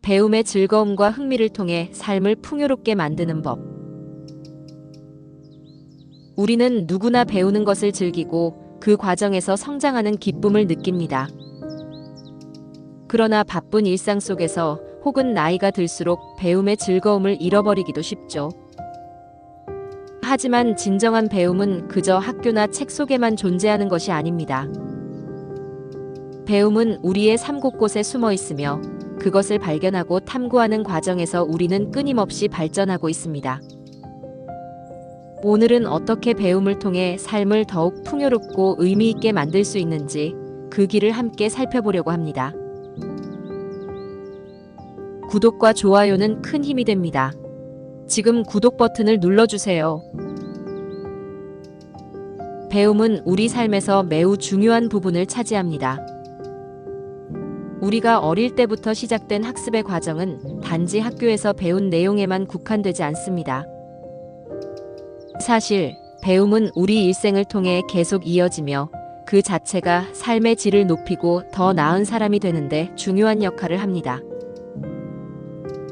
배움의 즐거움과 흥미를 통해 삶을 풍요롭게 만드는 법. 우리는 누구나 배우는 것을 즐기고 그 과정에서 성장하는 기쁨을 느낍니다. 그러나 바쁜 일상 속에서 혹은 나이가 들수록 배움의 즐거움을 잃어버리기도 쉽죠. 하지만 진정한 배움은 그저 학교나 책 속에만 존재하는 것이 아닙니다. 배움은 우리의 삶 곳곳에 숨어 있으며 그것을 발견하고 탐구하는 과정에서 우리는 끊임없이 발전하고 있습니다. 오늘은 어떻게 배움을 통해 삶을 더욱 풍요롭고 의미 있게 만들 수 있는지 그 길을 함께 살펴보려고 합니다. 구독과 좋아요는 큰 힘이 됩니다. 지금 구독 버튼을 눌러주세요. 배움은 우리 삶에서 매우 중요한 부분을 차지합니다. 우리가 어릴 때부터 시작된 학습의 과정은 단지 학교에서 배운 내용에만 국한되지 않습니다. 사실, 배움은 우리 일생을 통해 계속 이어지며 그 자체가 삶의 질을 높이고 더 나은 사람이 되는데 중요한 역할을 합니다.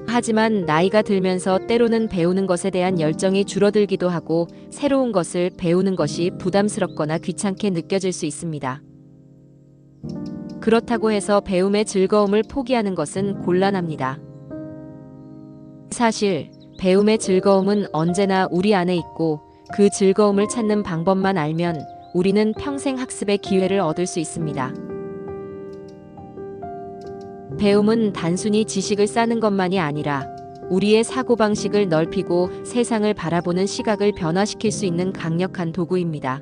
하지만 나이가 들면서 때로는 배우는 것에 대한 열정이 줄어들기도 하고 새로운 것을 배우는 것이 부담스럽거나 귀찮게 느껴질 수 있습니다. 그렇다고 해서 배움의 즐거움을 포기하는 것은 곤란합니다. 사실, 배움의 즐거움은 언제나 우리 안에 있고 그 즐거움을 찾는 방법만 알면 우리는 평생 학습의 기회를 얻을 수 있습니다. 배움은 단순히 지식을 쌓는 것만이 아니라 우리의 사고방식을 넓히고 세상을 바라보는 시각을 변화시킬 수 있는 강력한 도구입니다.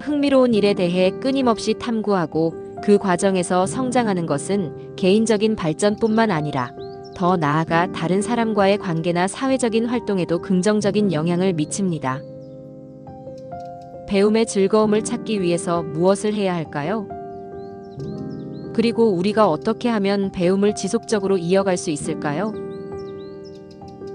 흥미로운 일에 대해 끊임없이 탐구하고 그 과정에서 성장하는 것은 개인적인 발전뿐만 아니라 더 나아가 다른 사람과의 관계나 사회적인 활동에도 긍정적인 영향을 미칩니다. 배움의 즐거움을 찾기 위해서 무엇을 해야 할까요? 그리고 우리가 어떻게 하면 배움을 지속적으로 이어갈 수 있을까요?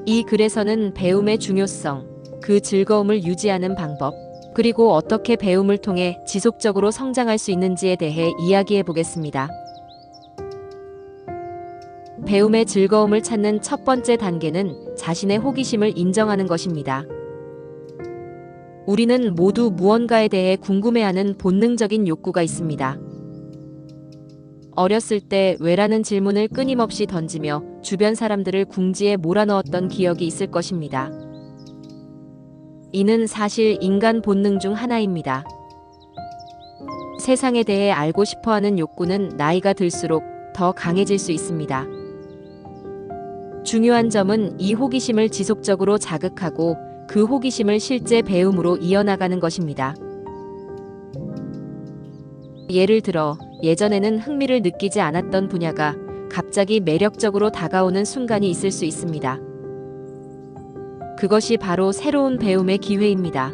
이 글에서는 배움의 중요성, 그 즐거움을 유지하는 방법, 그리고 어떻게 배움을 통해 지속적으로 성장할 수 있는지에 대해 이야기해 보겠습니다. 배움의 즐거움을 찾는 첫 번째 단계는 자신의 호기심을 인정하는 것입니다. 우리는 모두 무언가에 대해 궁금해하는 본능적인 욕구가 있습니다. 어렸을 때 왜라는 질문을 끊임없이 던지며 주변 사람들을 궁지에 몰아넣었던 기억이 있을 것입니다. 이는 사실 인간 본능 중 하나입니다. 세상에 대해 알고 싶어하는 욕구는 나이가 들수록 더 강해질 수 있습니다. 중요한 점은 이 호기심을 지속적으로 자극하고 그 호기심을 실제 배움으로 이어나가는 것입니다. 예를 들어, 예전에는 흥미를 느끼지 않았던 분야가 갑자기 매력적으로 다가오는 순간이 있을 수 있습니다. 그것이 바로 새로운 배움의 기회입니다.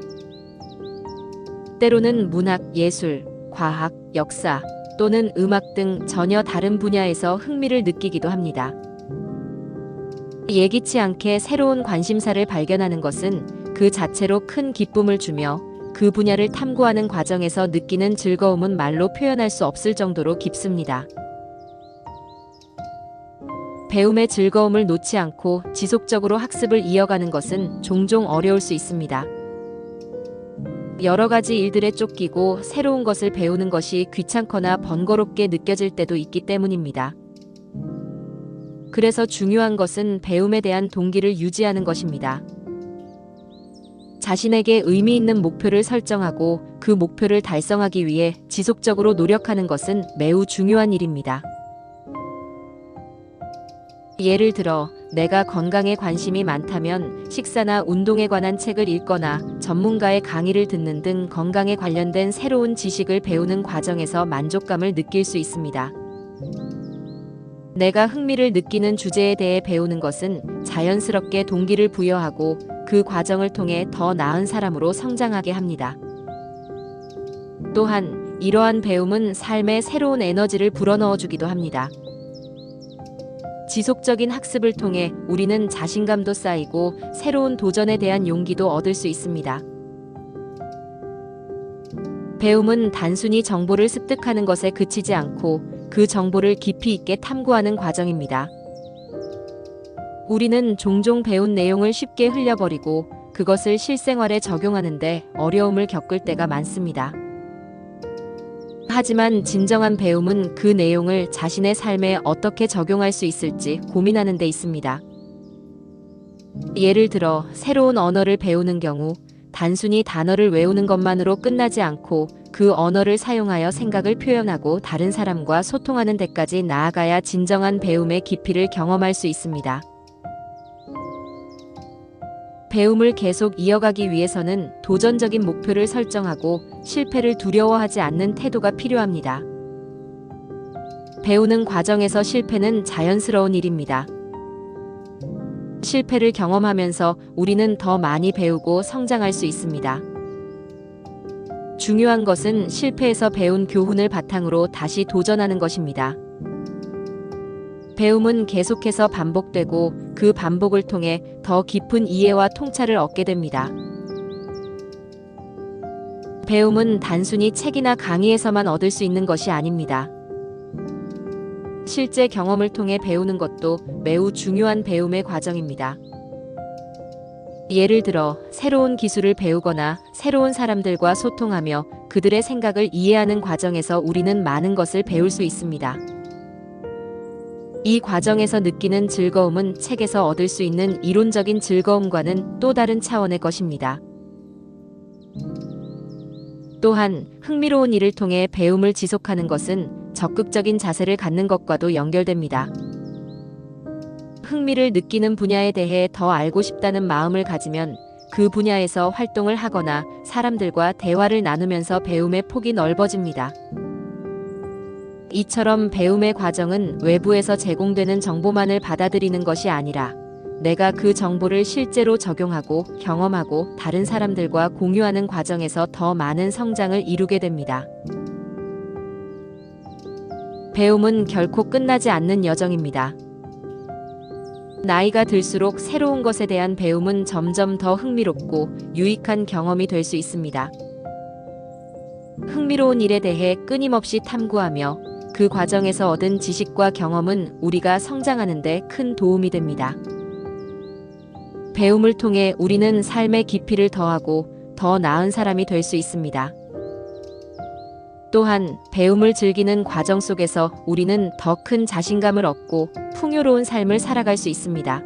때로는 문학, 예술, 과학, 역사 또는 음악 등 전혀 다른 분야에서 흥미를 느끼기도 합니다. 예기치 않게 새로운 관심사를 발견하는 것은 그 자체로 큰 기쁨을 주며 그 분야를 탐구하는 과정에서 느끼는 즐거움은 말로 표현할 수 없을 정도로 깊습니다. 배움의 즐거움을 놓지 않고 지속적으로 학습을 이어가는 것은 종종 어려울 수 있습니다. 여러 가지 일들에 쫓기고 새로운 것을 배우는 것이 귀찮거나 번거롭게 느껴질 때도 있기 때문입니다. 그래서 중요한 것은 배움에 대한 동기를 유지하는 것입니다. 자신에게 의미 있는 목표를 설정하고 그 목표를 달성하기 위해 지속적으로 노력하는 것은 매우 중요한 일입니다. 예를 들어, 내가 건강에 관심이 많다면 식사나 운동에 관한 책을 읽거나 전문가의 강의를 듣는 등 건강에 관련된 새로운 지식을 배우는 과정에서 만족감을 느낄 수 있습니다. 내가 흥미를 느끼는 주제에 대해 배우는 것은 자연스럽게 동기를 부여하고 그 과정을 통해 더 나은 사람으로 성장하게 합니다. 또한 이러한 배움은 삶에 새로운 에너지를 불어넣어 주기도 합니다. 지속적인 학습을 통해 우리는 자신감도 쌓이고 새로운 도전에 대한 용기도 얻을 수 있습니다. 배움은 단순히 정보를 습득하는 것에 그치지 않고 그 정보를 깊이 있게 탐구하는 과정입니다. 우리는 종종 배운 내용을 쉽게 흘려버리고 그것을 실생활에 적용하는데 어려움을 겪을 때가 많습니다. 하지만 진정한 배움은 그 내용을 자신의 삶에 어떻게 적용할 수 있을지 고민하는 데 있습니다. 예를 들어 새로운 언어를 배우는 경우 단순히 단어를 외우는 것만으로 끝나지 않고 그 언어를 사용하여 생각을 표현하고 다른 사람과 소통하는 데까지 나아가야 진정한 배움의 깊이를 경험할 수 있습니다. 배움을 계속 이어가기 위해서는 도전적인 목표를 설정하고 실패를 두려워하지 않는 태도가 필요합니다. 배우는 과정에서 실패는 자연스러운 일입니다. 실패를 경험하면서 우리는 더 많이 배우고 성장할 수 있습니다. 중요한 것은 실패에서 배운 교훈을 바탕으로 다시 도전하는 것입니다. 배움은 계속해서 반복되고 그 반복을 통해 더 깊은 이해와 통찰을 얻게 됩니다. 배움은 단순히 책이나 강의에서만 얻을 수 있는 것이 아닙니다. 실제 경험을 통해 배우는 것도 매우 중요한 배움의 과정입니다. 예를 들어 새로운 기술을 배우거나 새로운 사람들과 소통하며 그들의 생각을 이해하는 과정에서 우리는 많은 것을 배울 수 있습니다. 이 과정에서 느끼는 즐거움은 책에서 얻을 수 있는 이론적인 즐거움과는 또 다른 차원의 것입니다. 또한 흥미로운 일을 통해 배움을 지속하는 것은 적극적인 자세를 갖는 것과도 연결됩니다. 흥미를 느끼는 분야에 대해 더 알고 싶다는 마음을 가지면 그 분야에서 활동을 하거나 사람들과 대화를 나누면서 배움의 폭이 넓어집니다. 이처럼 배움의 과정은 외부에서 제공되는 정보만을 받아들이는 것이 아니라 내가 그 정보를 실제로 적용하고 경험하고 다른 사람들과 공유하는 과정에서 더 많은 성장을 이루게 됩니다. 배움은 결코 끝나지 않는 여정입니다. 나이가 들수록 새로운 것에 대한 배움은 점점 더 흥미롭고 유익한 경험이 될 수 있습니다. 흥미로운 일에 대해 끊임없이 탐구하며 그 과정에서 얻은 지식과 경험은 우리가 성장하는 데 큰 도움이 됩니다. 배움을 통해 우리는 삶의 깊이를 더하고 더 나은 사람이 될 수 있습니다. 또한 배움을 즐기는 과정 속에서 우리는 더 큰 자신감을 얻고 풍요로운 삶을 살아갈 수 있습니다.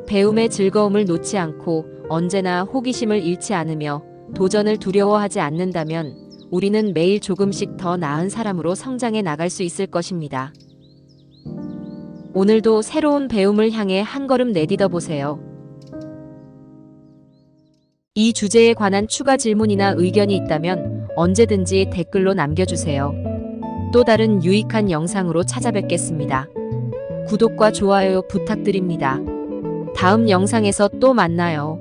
배움의 즐거움을 놓지 않고 언제나 호기심을 잃지 않으며 도전을 두려워하지 않는다면 우리는 매일 조금씩 더 나은 사람으로 성장해 나갈 수 있을 것입니다. 오늘도 새로운 배움을 향해 한 걸음 내딛어 보세요. 이 주제에 관한 추가 질문이나 의견이 있다면 언제든지 댓글로 남겨주세요. 또 다른 유익한 영상으로 찾아뵙겠습니다. 구독과 좋아요 부탁드립니다. 다음 영상에서 또 만나요.